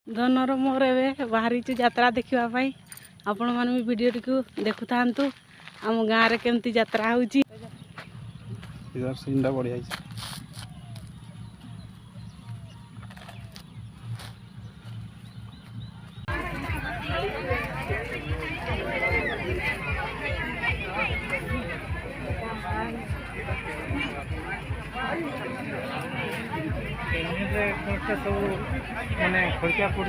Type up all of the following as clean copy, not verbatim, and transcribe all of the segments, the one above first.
धनर मोर ए बाहरी यात्रा देखा आपण मैंने भी वीडियो टी देखु था आम गाँव में केमती यात्रा होची इधर सीनटा बढ़िया है। सब माने खर्चा पड़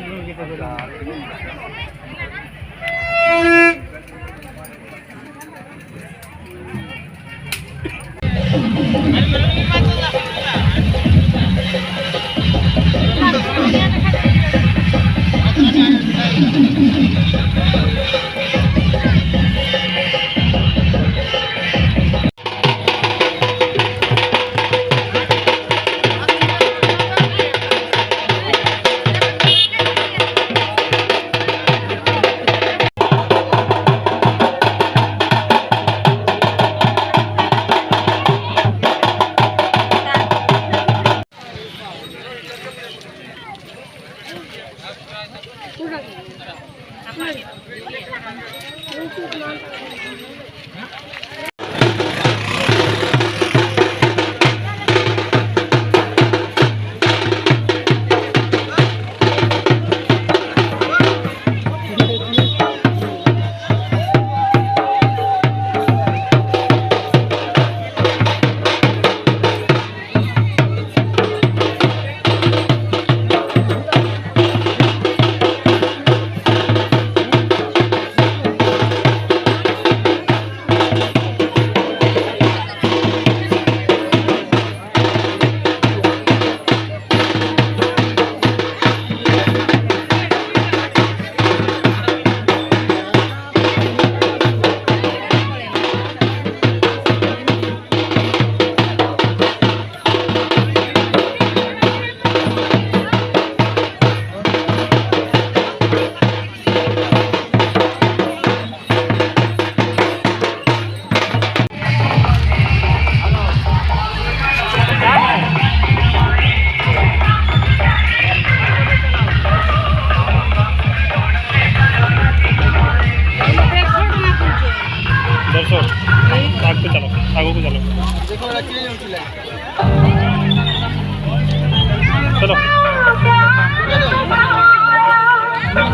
चलो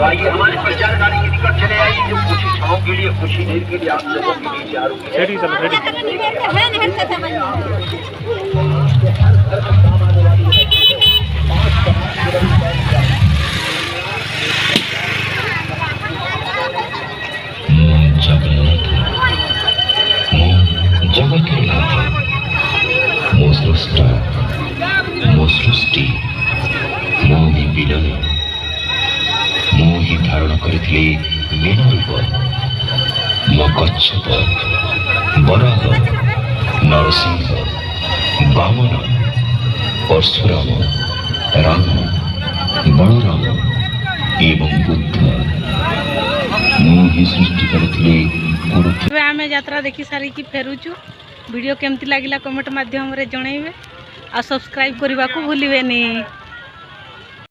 आइए हमारे प्रचार गाड़ी के निकट चले आइए जो कुछ क्षणों के लिए खुशी देर के लिए आप लोगों के बीच आ रही है। जगत मोहि विलय मोहि धारण करथिले मीन रूप मो कच्छप बराह नरसिंह वामन परशुराम राम बलराम एवं बुद्ध मोहि सृष्टि करथिले गुरु। आम यात्रा देखी सारिकी फेरुचु। वीडियो केमती लगिला कमेंट माध्यम रे जणाइबे आ सब्सक्राइब करने को भूलिबेनी।